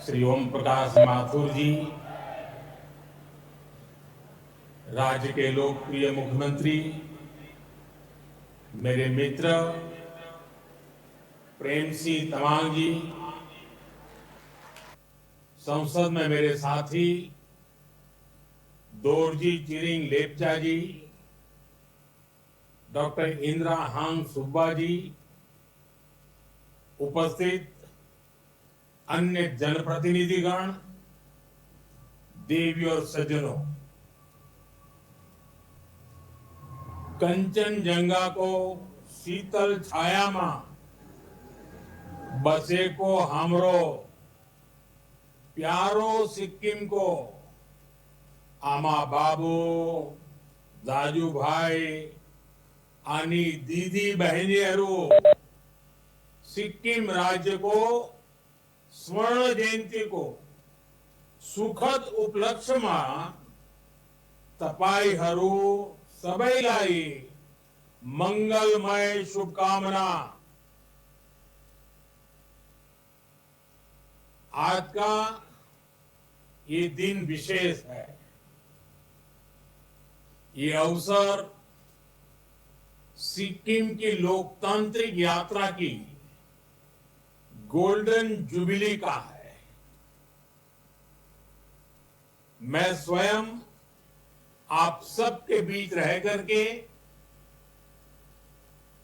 श्री ओम प्रकाश माथुर जी, राज्य के लोकप्रिय मुख्यमंत्री, मेरे मित्र प्रेम सिंह तमांग जी, संसद में मेरे साथी दोरजी चिरिंग लेपचा जी, डॉक्टर इंदिरा हांग सुब्बा जी, उपस्थित अन्य जनप्रतिनिधिगण, देवी और सज्जनों, कंचनजंगा को शीतल छाया में बसे को हमरो प्यारो सिक्किम को आमा बाबू, दाजू भाई, आनी दीदी बहनीहरू, सिक्किम राज्य को स्वर्ण जयंती को सुखद उपलक्ष्य में तपाईहरू सबैलाई मंगलमय शुभकामना। आज का ये दिन विशेष है। ये अवसर सिक्किम की लोकतांत्रिक यात्रा की गोल्डन जुबिली का है। मैं स्वयं आप सबके बीच रह करके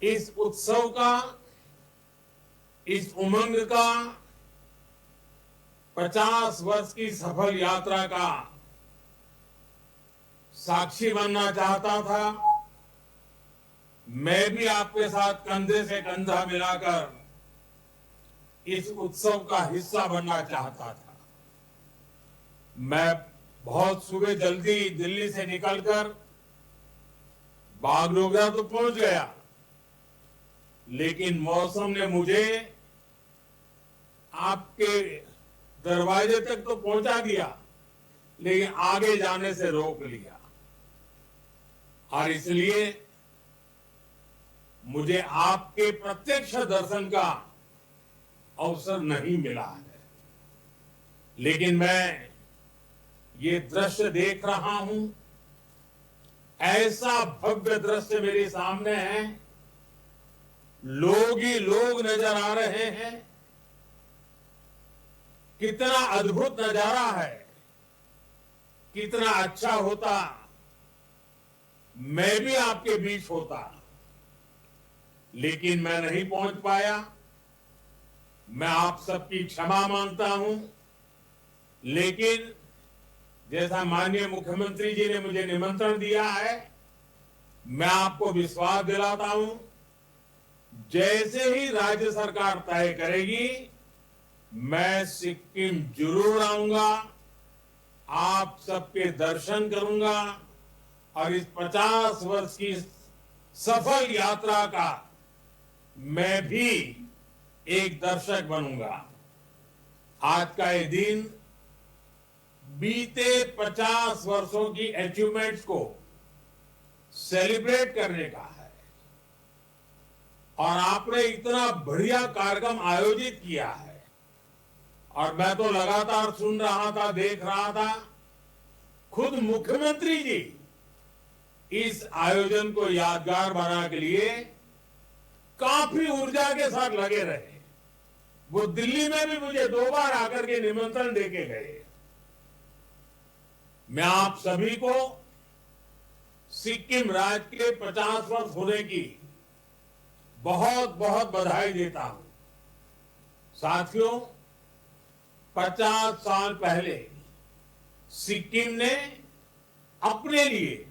इस उत्सव का, इस उमंग का 50 वर्ष की सफल यात्रा का साक्षी बनना चाहता था। मैं भी आपके साथ कंधे से कंधा मिलाकर इस उत्सव का हिस्सा बनना चाहता था। मैं बहुत सुबह जल्दी दिल्ली से निकलकर बागडोगरा तो पहुंच गया, लेकिन मौसम ने मुझे आपके दरवाजे तक तो पहुंचा दिया, लेकिन आगे जाने से रोक लिया। और इसलिए मुझे आपके प्रत्यक्ष दर्शन का अवसर नहीं मिला है, लेकिन मैं ये दृश्य देख रहा हूं। ऐसा भव्य दृश्य मेरे सामने है, लोग ही लोग नजर आ रहे हैं। कितना अद्भुत नजारा है। कितना अच्छा होता मैं भी आपके बीच होता, लेकिन मैं नहीं पहुंच पाया। मैं आप सबकी क्षमा मांगता हूं, लेकिन जैसा माननीय मुख्यमंत्री जी ने मुझे निमंत्रण दिया है, मैं आपको विश्वास दिलाता हूं, जैसे ही राज्य सरकार तय करेगी, मैं सिक्किम जरूर आऊंगा, आप सबके दर्शन करूंगा और इस 50 वर्ष की सफल यात्रा का मैं भी एक दर्शक बनूंगा। आज का ये दिन बीते 50 वर्षों की अचीवमेंट्स को सेलिब्रेट करने का है। और आपने इतना बढ़िया कार्यक्रम आयोजित किया है, और मैं तो लगातार सुन रहा था, देख रहा था। खुद मुख्यमंत्री जी इस आयोजन को यादगार बनाने के लिए काफी ऊर्जा के साथ लगे रहे। वो दिल्ली में भी मुझे 2 बार आकर के निमंत्रण देके गए। मैं आप सभी को सिक्किम राज्य के 50 वर्ष होने की बहुत बहुत बधाई देता हूं। साथियों, 50 साल पहले सिक्किम ने अपने लिए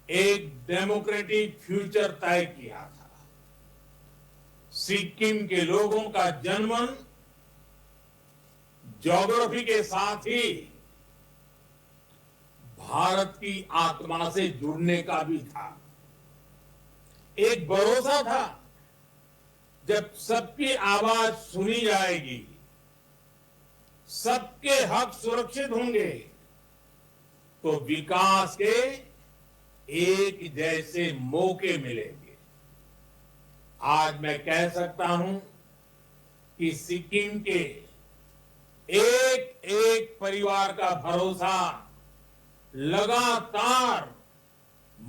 एक डेमोक्रेटिक फ्यूचर तय किया था। सिक्किम के लोगों का जनमन ज्योग्राफी के साथ ही भारत की आत्मा से जुड़ने का भी था। एक भरोसा था, जब सबकी आवाज सुनी जाएगी, सबके हक सुरक्षित होंगे, तो विकास के एक जैसे मौके मिलेंगे। आज मैं कह सकता हूं कि सिक्किम के एक एक परिवार का भरोसा लगातार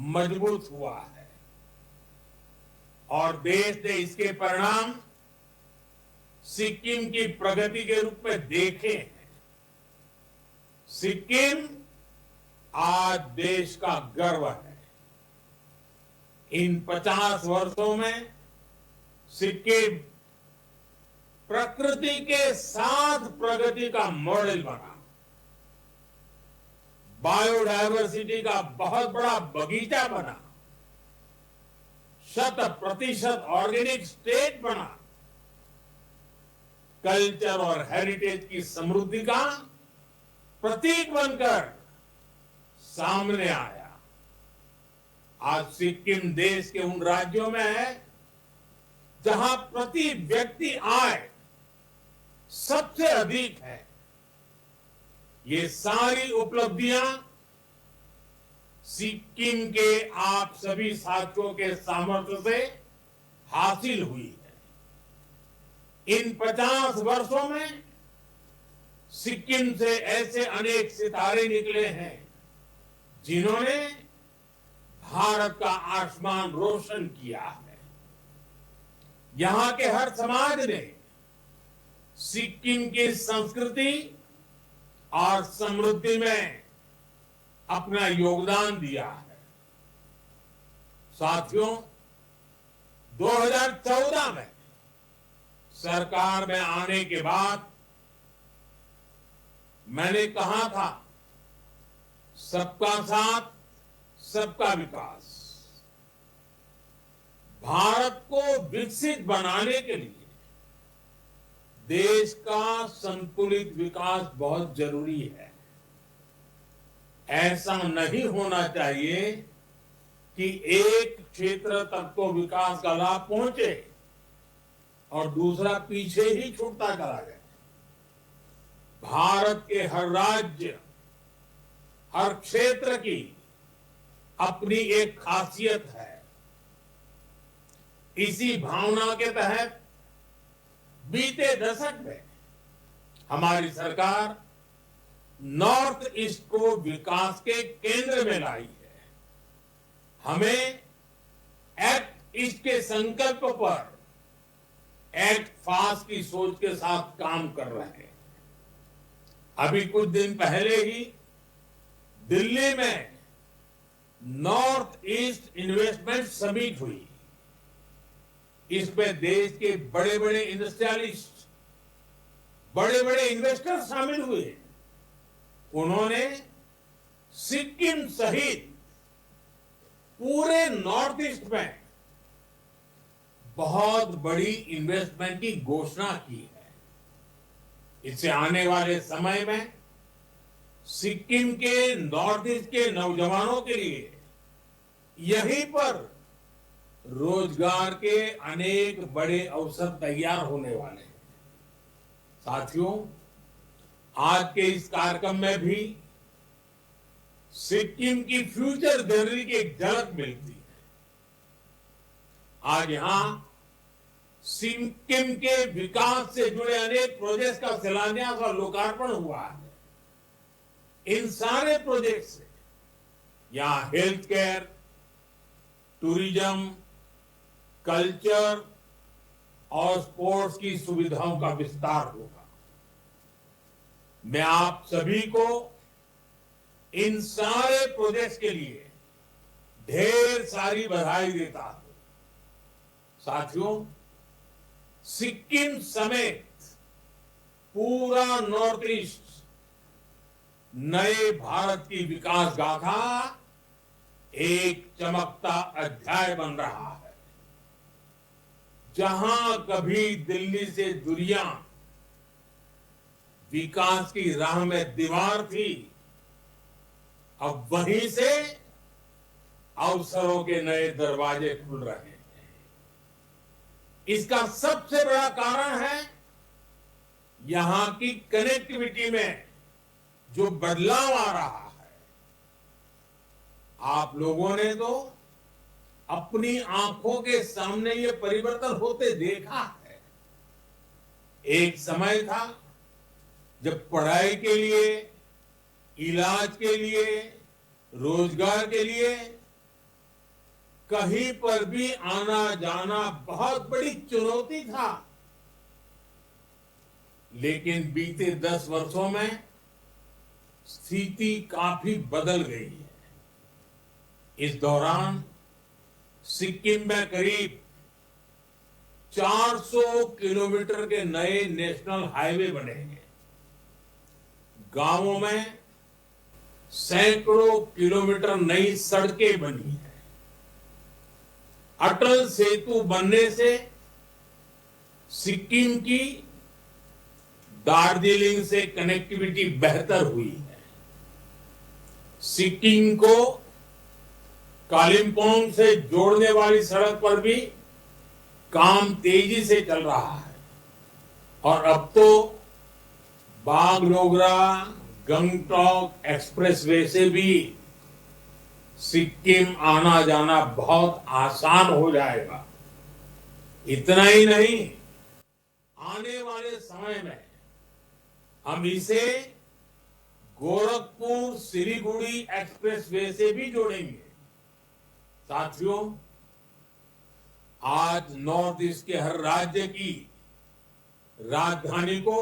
मजबूत हुआ है और देश ने इसके परिणाम सिक्किम की प्रगति के रूप में देखे हैं। सिक्किम आज देश का गर्व है। इन 50 वर्षों में सिक्किम प्रकृति के साथ प्रगति का मॉडल बना, बायोडायवर्सिटी का बहुत बड़ा बगीचा बना, 100% ऑर्गेनिक स्टेट बना, कल्चर और हेरिटेज की समृद्धि का प्रतीक बनकर सामने आया। आज सिक्किम देश के उन राज्यों में है जहां प्रति व्यक्ति आय सबसे अधिक है। ये सारी उपलब्धियां सिक्किम के आप सभी साथियों के सामर्थ्य से हासिल हुई है। इन 50 वर्षों में सिक्किम से ऐसे अनेक सितारे निकले हैं जिन्होंने भारत का आसमान रोशन किया है। यहां के हर समाज ने सिक्किम की संस्कृति और समृद्धि में अपना योगदान दिया है। साथियों, 2014 में सरकार में आने के बाद मैंने कहा था, सबका साथ सबका विकास। भारत को विकसित बनाने के लिए देश का संतुलित विकास बहुत जरूरी है। ऐसा नहीं होना चाहिए कि एक क्षेत्र तक तो विकास का लाभ पहुंचे और दूसरा पीछे ही छूटता चला जाए। भारत के हर राज्य, हर क्षेत्र की अपनी एक खासियत है। इसी भावना के तहत बीते दशक में हमारी सरकार नॉर्थ ईस्ट को विकास के केंद्र में लाई है। हमें एक्ट ईस्ट के संकल्प पर एक्ट फास्ट की सोच के साथ काम कर रहे हैं। अभी कुछ दिन पहले ही दिल्ली में नॉर्थ ईस्ट इन्वेस्टमेंट समिट हुई। इसमें देश के बड़े बड़े इंडस्ट्रियलिस्ट, बड़े बड़े इन्वेस्टर शामिल हुए। उन्होंने सिक्किम सहित पूरे नॉर्थ ईस्ट में बहुत बड़ी इन्वेस्टमेंट की घोषणा की है। इससे आने वाले समय में सिक्किम के नॉर्थ ईस्ट के नौजवानों के लिए यहीं पर रोजगार के अनेक बड़े अवसर तैयार होने वाले हैं। साथियों, आज के इस कार्यक्रम में भी सिक्किम की फ्यूचर जर्नी की एक झलक मिलती है। आज यहां सिक्किम के विकास से जुड़े अनेक प्रोजेक्ट्स का शिलान्यास और लोकार्पण हुआ है। इन सारे प्रोजेक्ट से यहां हेल्थ केयर, टूरिज्म, कल्चर और स्पोर्ट्स की सुविधाओं का विस्तार होगा। मैं आप सभी को इन सारे प्रोजेक्ट्स के लिए ढेर सारी बधाई देता हूं। साथियों, सिक्किम समेत पूरा नॉर्थ ईस्ट नए भारत की विकास गाथा एक चमकता अध्याय बन रहा है। जहां कभी दिल्ली से दुनिया विकास की राह में दीवार थी, अब वहीं से अवसरों के नए दरवाजे खुल रहे हैं। इसका सबसे बड़ा कारण है यहां की कनेक्टिविटी में जो बदलाव आ रहा है। आप लोगों ने तो अपनी आंखों के सामने ये परिवर्तन होते देखा है। एक समय था जब पढ़ाई के लिए, इलाज के लिए, रोजगार के लिए कहीं पर भी आना जाना बहुत बड़ी चुनौती था। लेकिन बीते 10 वर्षों में स्थिति काफी बदल गई है। इस दौरान सिक्किम में करीब 400 किलोमीटर के नए नेशनल हाईवे बने हैं। गांवों में सैकड़ों किलोमीटर नई सड़कें बनी हैं। अटल सेतु बनने से सिक्किम की दार्जिलिंग से कनेक्टिविटी बेहतर हुई है। सिक्किम को कालिम्पोंग से जोड़ने वाली सड़क पर भी काम तेजी से चल रहा है और अब तो बागडोगरा गंगटोक एक्सप्रेसवे से भी सिक्किम आना जाना बहुत आसान हो जाएगा। इतना ही नहीं, आने वाले समय में हम इसे गोरखपुर सिलीगुड़ी एक्सप्रेसवे से भी जोड़ेंगे। साथियों, आज नॉर्थ ईस्ट के हर राज्य की राजधानी को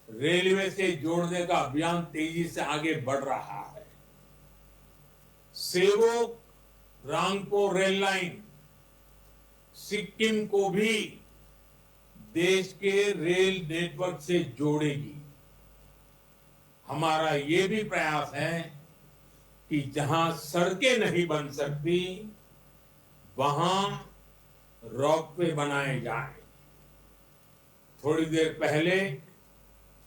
रेलवे से जोड़ने का अभियान तेजी से आगे बढ़ रहा है। सेवोक रांगपो रेल लाइन सिक्किम को भी देश के रेल नेटवर्क से जोड़ेगी। हमारा ये भी प्रयास है कि जहां सड़कें नहीं बन सकती वहां रोपवे बनाए जाएं। थोड़ी देर पहले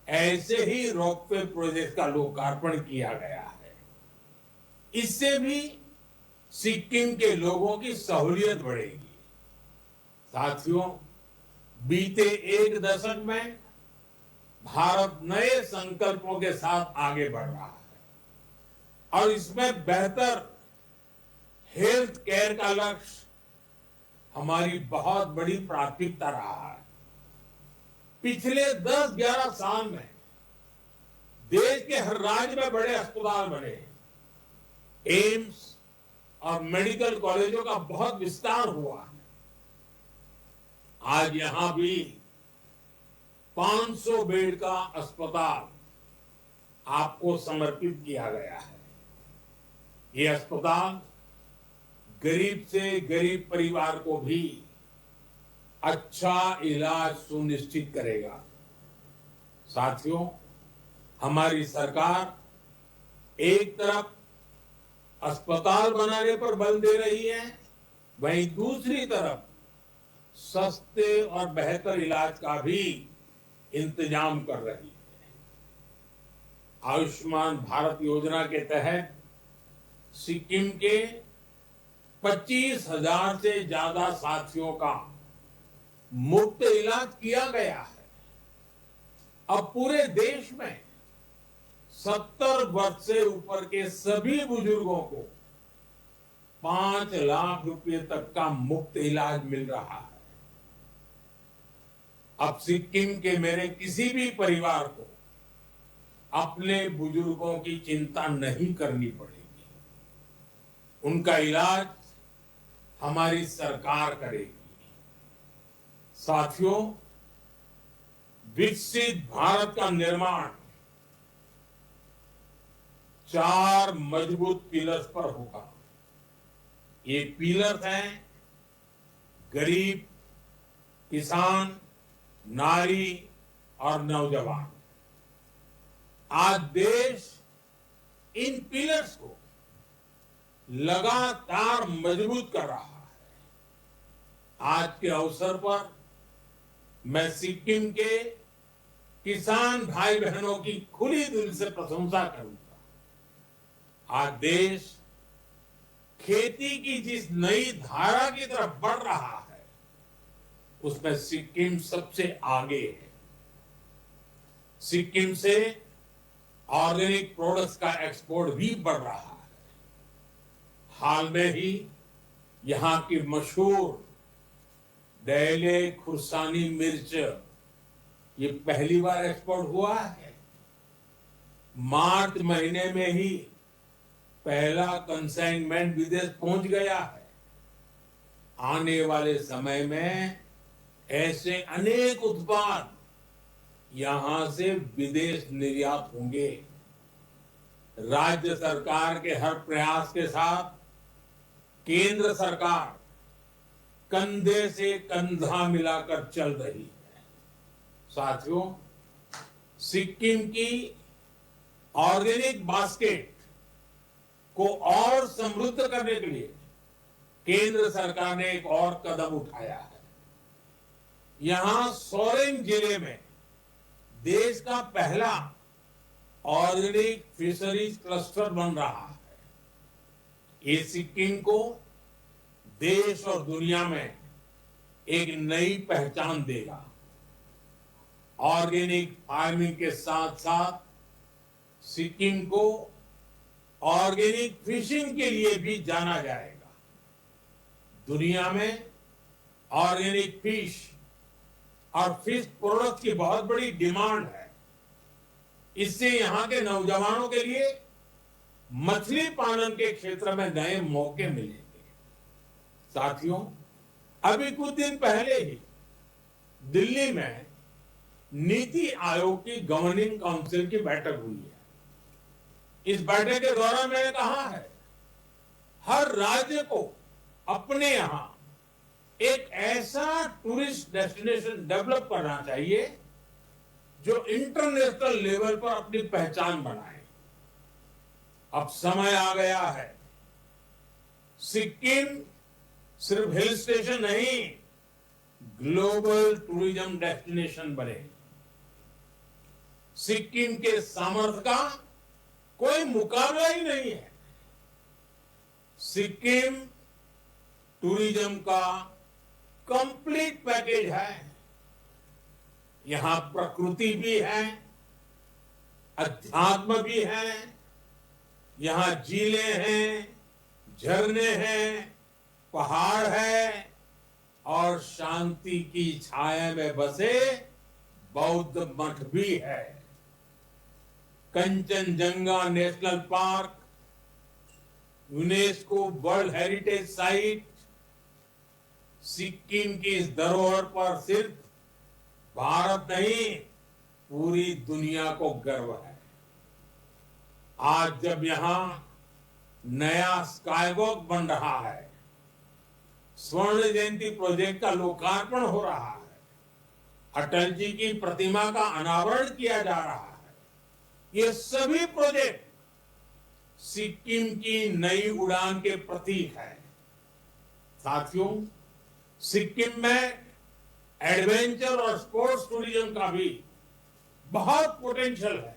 ऐसे ही रोपवे प्रोजेक्ट का लोकार्पण किया गया है। इससे भी सिक्किम के लोगों की सहूलियत बढ़ेगी। साथियों, बीते एक दशक में भारत नए संकल्पों के साथ आगे बढ़ रहा है और इसमें बेहतर हेल्थ केयर का लक्ष्य हमारी बहुत बड़ी प्राथमिकता रहा है। पिछले 10-11 साल में देश के हर राज्य में बड़े अस्पताल बने, एम्स और मेडिकल कॉलेजों का बहुत विस्तार हुआ है। आज यहां भी 500 बेड का अस्पताल आपको समर्पित किया गया है। ये अस्पताल गरीब से गरीब परिवार को भी अच्छा इलाज सुनिश्चित करेगा। साथियों, हमारी सरकार एक तरफ अस्पताल बनाने पर बल दे रही है, वहीं दूसरी तरफ सस्ते और बेहतर इलाज का भी इंतजाम कर रही है। आयुष्मान भारत योजना के तहत सिक्किम के 25,000 से ज्यादा साथियों का मुफ्त इलाज किया गया है। अब पूरे देश में 70 वर्ष से ऊपर के सभी बुजुर्गों को 5 लाख रुपए तक का मुफ्त इलाज मिल रहा है। अब सिक्किम के मेरे किसी भी परिवार को अपने बुजुर्गों की चिंता नहीं करनी पड़ेगी। उनका इलाज हमारी सरकार करेगी। साथियों, विकसित भारत का निर्माण 4 मजबूत पिलर्स पर होगा। ये पिलर्स हैं गरीब, किसान, नारी और नौजवान। आज देश इन पिलर्स को लगातार मजबूत कर रहा है। आज के अवसर पर मैं सिक्किम के किसान भाई बहनों की खुली दिल से प्रशंसा करूंगा। आज देश खेती की जिस नई धारा की तरफ बढ़ रहा है उसमें सिक्किम सबसे आगे है। सिक्किम से ऑर्गेनिक प्रोडक्ट्स का एक्सपोर्ट भी बढ़ रहा है। हाल में ही यहां की मशहूर डेले खुर्सानी मिर्च ये पहली बार एक्सपोर्ट हुआ है। मार्च महीने में ही पहला कंसाइनमेंट विदेश पहुंच गया है। आने वाले समय में ऐसे अनेक उत्पाद यहां से विदेश निर्यात होंगे। राज्य सरकार के हर प्रयास के साथ केंद्र सरकार कंधे से कंधा मिलाकर चल रही है। साथियों, सिक्किम की ऑर्गेनिक बास्केट को और समृद्ध करने के लिए केंद्र सरकार ने एक और कदम उठाया है। यहां सोरेंग जिले में देश का पहला ऑर्गेनिक फिशरीज क्लस्टर बन रहा है। ये सिक्किम को देश और दुनिया में एक नई पहचान देगा। ऑर्गेनिक फार्मिंग के साथ साथ सिक्किम को ऑर्गेनिक फिशिंग के लिए भी जाना जाएगा। दुनिया में ऑर्गेनिक फिश और फिश प्रोडक्ट की बहुत बड़ी डिमांड है। इससे यहां के नौजवानों के लिए मछली पालन के क्षेत्र में नए मौके मिलेंगे। साथियों, अभी कुछ दिन पहले ही दिल्ली में नीति आयोग की गवर्निंग काउंसिल की बैठक हुई है। इस बैठक के दौरान मैंने कहा है, हर राज्य को अपने यहां एक ऐसा टूरिस्ट डेस्टिनेशन डेवलप करना चाहिए जो इंटरनेशनल लेवल पर अपनी पहचान बनाए। अब समय आ गया है, सिक्किम सिर्फ हिल स्टेशन नहीं, ग्लोबल टूरिज्म डेस्टिनेशन बने। सिक्किम के सामर्थ्य का कोई मुकाबला ही नहीं है। सिक्किम टूरिज्म का कंप्लीट पैकेज है। यहां प्रकृति भी है, अध्यात्म भी है, यहां झीलें हैं, झरने हैं, पहाड़ है और शांति की छाया में बसे बौद्ध मठ भी है। Kanchenjunga national park, UNESCO world heritage site, Sikkim की इस धरोहर पर सिर्फ भारत नहीं, पूरी दुनिया को गर्व है। आज जब यहां नया स्काईवॉक बन रहा है, स्वर्ण जयंती प्रोजेक्ट का लोकार्पण हो रहा है, अटल जी की प्रतिमा का अनावरण किया जा रहा है, ये सभी प्रोजेक्ट सिक्किम की नई उड़ान के प्रतीक है। साथियों, सिक्किम में एडवेंचर और स्पोर्ट्स टूरिज्म का भी बहुत पोटेंशियल है।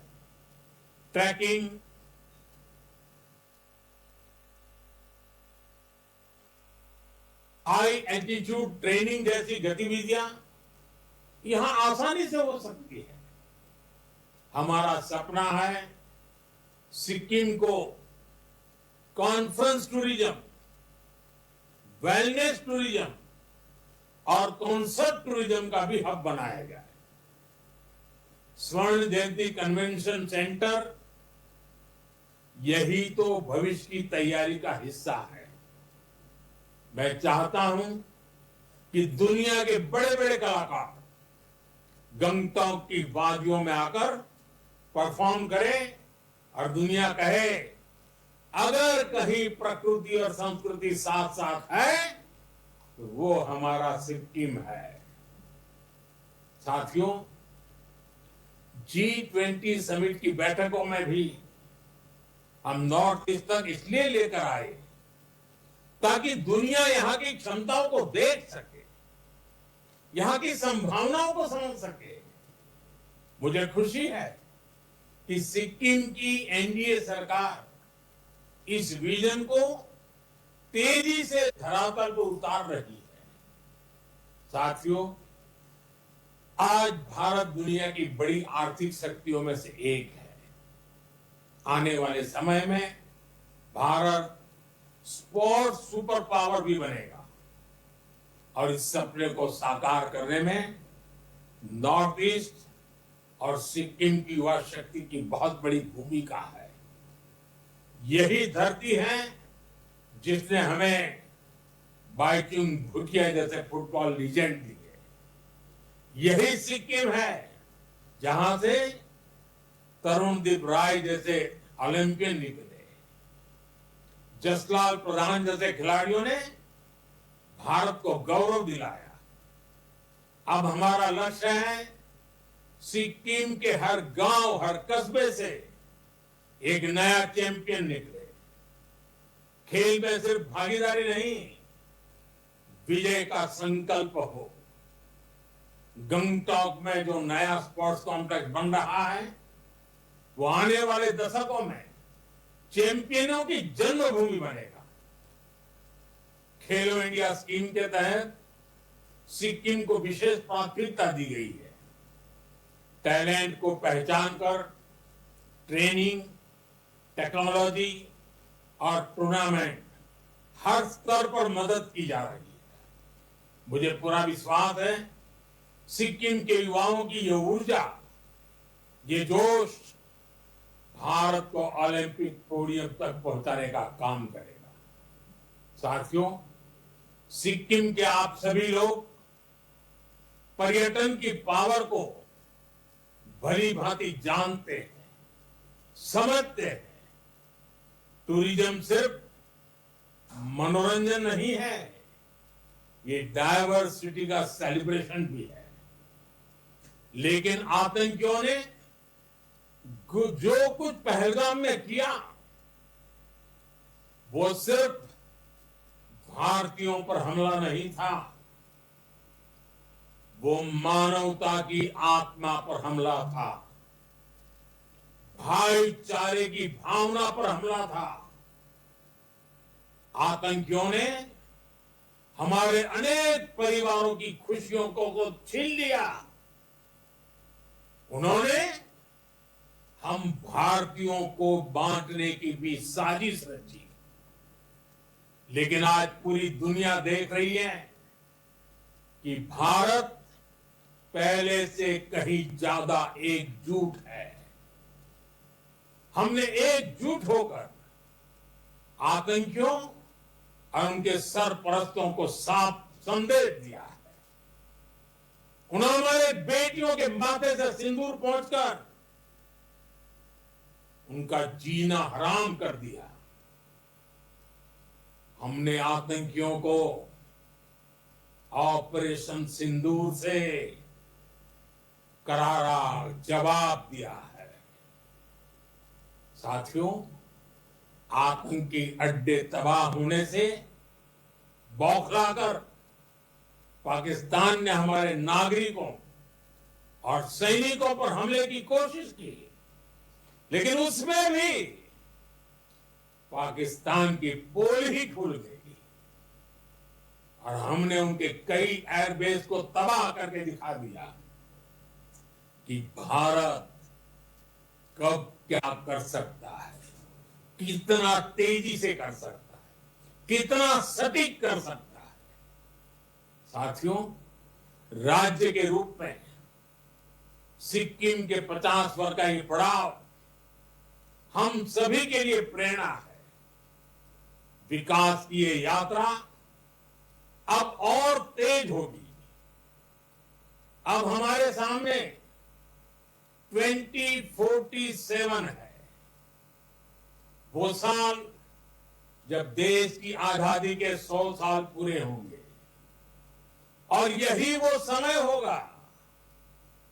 ट्रैकिंग, हाई एल्टीट्यूड ट्रेनिंग जैसी गतिविधियां यहां आसानी से हो सकती है। हमारा सपना है सिक्किम को कॉन्फ्रेंस टूरिज्म, वेलनेस टूरिज्म और कॉन्सर्ट टूरिज्म का भी हब बनाया जाए। स्वर्ण जयंती कन्वेंशन सेंटर यही तो भविष्य की तैयारी का हिस्सा है। मैं चाहता हूं कि दुनिया के बड़े बड़े कलाकार गंगटोक की वादियों में आकर परफॉर्म करें और दुनिया कहे, अगर कहीं प्रकृति और संस्कृति साथ साथ है तो वो हमारा सिक्किम है। साथियों, G20 समिट की बैठकों में भी हम नॉर्थ ईस्ट तक इसलिए लेकर आए ताकि दुनिया यहां की क्षमताओं को देख सके, यहां की संभावनाओं को समझ सके। मुझे खुशी है कि सिक्किम की एनडीए सरकार इस विजन को तेजी से धरातल पर उतार रही है। साथियों, आज भारत दुनिया की बड़ी आर्थिक शक्तियों में से एक है। आने वाले समय में भारत स्पोर्ट्स सुपर पावर भी बनेगा और इस सपने को साकार करने में नॉर्थ ईस्ट और सिक्किम की युवा शक्ति की बहुत बड़ी भूमिका है। यही धरती है जिसने हमें बाइचुंग भूटिया जैसे फुटबॉल लीजेंड दिए। यही सिक्किम है जहां से तरुणदीप राय जैसे ओलंपियन निकले। जसलाल प्रधान जैसे खिलाड़ियों ने भारत को गौरव दिलाया। अब हमारा लक्ष्य है सिक्किम के हर गांव, हर कस्बे से एक नया चैंपियन निकले। खेल में सिर्फ भागीदारी नहीं, विजय का संकल्प हो। गंगटोक में जो नया स्पोर्ट्स कॉम्प्लेक्स बन रहा है, वो आने वाले दशकों में चैंपियनों की जन्मभूमि बनेगा। खेलो इंडिया स्कीम के तहत सिक्किम को विशेष प्राथमिकता दी गई है। टैलेंट को पहचान कर ट्रेनिंग, टेक्नोलॉजी और टूर्नामेंट हर स्तर पर मदद की जा रही है। मुझे पूरा विश्वास है सिक्किम के युवाओं की ये ऊर्जा, ये जोश भारत को ओलंपिक पोडियम तक पहुंचाने का काम करेगा। साथियों, सिक्किम के आप सभी लोग पर्यटन की पावर को भली भांति जानते हैं, समझते हैं। टूरिज्म सिर्फ मनोरंजन नहीं है, ये डायवर्सिटी का सेलिब्रेशन भी है। लेकिन आतंकियों ने जो कुछ पहलगाम में किया, वो सिर्फ भारतीयों पर हमला नहीं था, वो मानवता की आत्मा पर हमला था, भाईचारे की भावना पर हमला था। आतंकियों ने हमारे अनेक परिवारों की खुशियों को छीन लिया। उन्होंने हम भारतीयों को बांटने की भी साजिश रची। लेकिन आज पूरी दुनिया देख रही है कि भारत पहले से कहीं ज्यादा एकजुट है। हमने एकजुट होकर आतंकियों और उनके सरपरस्तों को साफ संदेश दिया है। उन्होंने हमारे बेटियों के माथे से सिंदूर पहुंचकर उनका जीना हराम कर दिया। हमने आतंकियों को ऑपरेशन सिंदूर से करारा जवाब दिया है। साथियों, आतंकी अड्डे तबाह होने से बौखलाकर पाकिस्तान ने हमारे नागरिकों और सैनिकों पर हमले की कोशिश की, लेकिन उसमें भी पाकिस्तान की पोल ही खुल गई और हमने उनके कई एयरबेस को तबाह करके दिखा दिया कि भारत कब क्या कर सकता है, कितना तेजी से कर सकता है, कितना सटीक कर सकता है। साथियों, राज्य के रूप में सिक्किम के 50 वर्ष का ये पड़ाव हम सभी के लिए प्रेरणा है। विकास की ये यात्रा अब और तेज होगी। अब हमारे सामने 2047 है, वो साल जब देश की आजादी के 100 साल पूरे होंगे। और यही वो समय होगा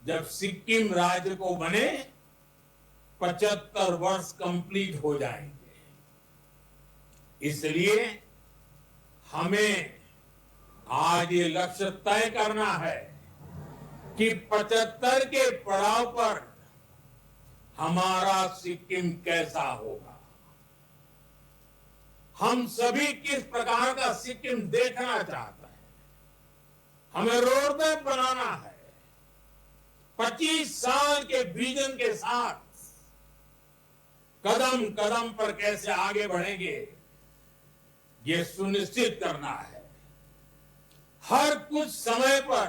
जब सिक्किम राज्य को बने 75 वर्ष कंप्लीट हो जाएंगे। इसलिए हमें आज ये लक्ष्य तय करना है कि 75 के पड़ाव पर हमारा सिक्किम कैसा होगा। हम सभी किस प्रकार का सिक्किम देखना चाहते हैं। हमें रोड मैप बनाना है। 25 साल के विजन के साथ कदम कदम पर कैसे आगे बढ़ेंगे, ये सुनिश्चित करना है। हर कुछ समय पर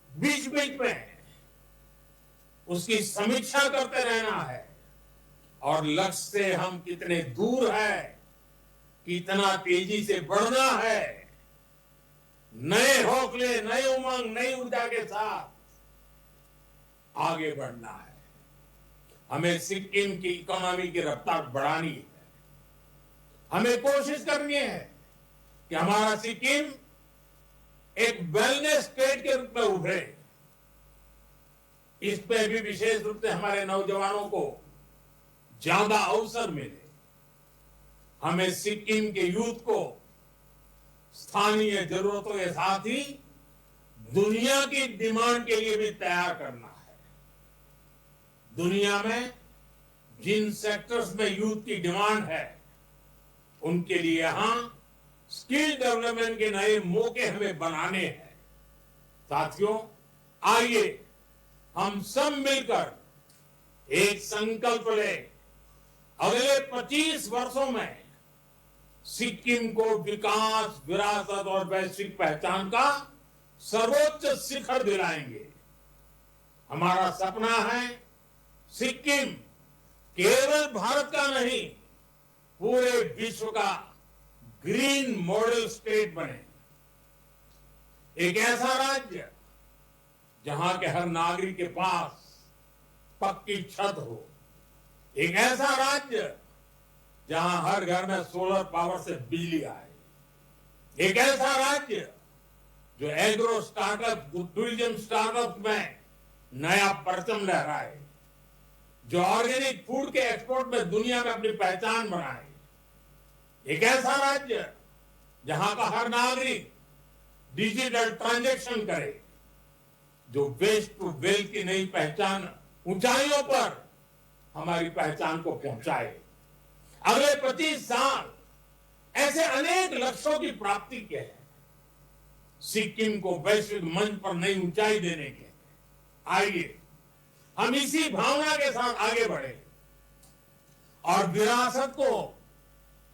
बीच बीच में उसकी समीक्षा करते रहना है और लक्ष्य से हम कितने दूर है, कितना तेजी से बढ़ना है, नए हौसले, नए उमंग, नई ऊर्जा के साथ आगे बढ़ना है। हमें सिक्किम की इकोनॉमी की रफ्तार बढ़ानी है। हमें कोशिश करनी है कि हमारा सिक्किम एक वेलनेस स्टेट के रूप में उभरे। इस पे भी विशेष रूप से हमारे नौजवानों को ज्यादा अवसर मिले। हमें सिक्किम के यूथ को स्थानीय जरूरतों के साथ ही दुनिया की डिमांड के लिए भी तैयार करना है। दुनिया में जिन सेक्टर्स में यूथ की डिमांड है, उनके लिए यहां स्किल डेवलपमेंट के नए मौके हमें बनाने हैं। साथियों, आइए हम सब मिलकर एक संकल्प लें, अगले 25 वर्षों में सिक्किम को विकास, विरासत और वैश्विक पहचान का सर्वोच्च शिखर दिलाएंगे। हमारा सपना है सिक्किम केवल भारत का नहीं, पूरे विश्व का ग्रीन मॉडल स्टेट बने। एक ऐसा राज्य जहां के हर नागरिक के पास पक्की छत हो, एक ऐसा राज्य जहां हर घर में सोलर पावर से बिजली आए, एक ऐसा राज्य जो एग्रो स्टार्टअप, टूरिज्म स्टार्टअप में नया परचम लहराए, जो ऑर्गेनिक फूड के एक्सपोर्ट में दुनिया में अपनी पहचान बनाए, एक ऐसा राज्य जहां का हर नागरिक डिजिटल ट्रांजैक्शन करे, जो वेस्ट टू वेल्थ की नई पहचान ऊंचाइयों पर हमारी पहचान को पहुंचाए। अगले 25 साल ऐसे अनेक लक्ष्यों की प्राप्ति के हैं। सिक्किम को वैश्विक मंच पर नई ऊंचाई देने के। आइए हम इसी भावना के साथ आगे बढ़े और विरासत को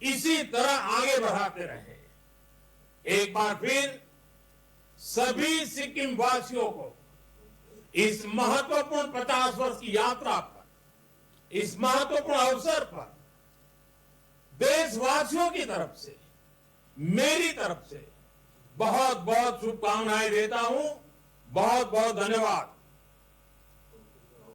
इसी तरह आगे बढ़ाते रहे। एक बार फिर सभी सिक्किम वासियों को इस महत्वपूर्ण 50 वर्ष की यात्रा पर, इस महत्वपूर्ण अवसर पर देशवासियों की तरफ से, मेरी तरफ से बहुत बहुत शुभकामनाएं देता हूं। बहुत बहुत धन्यवाद।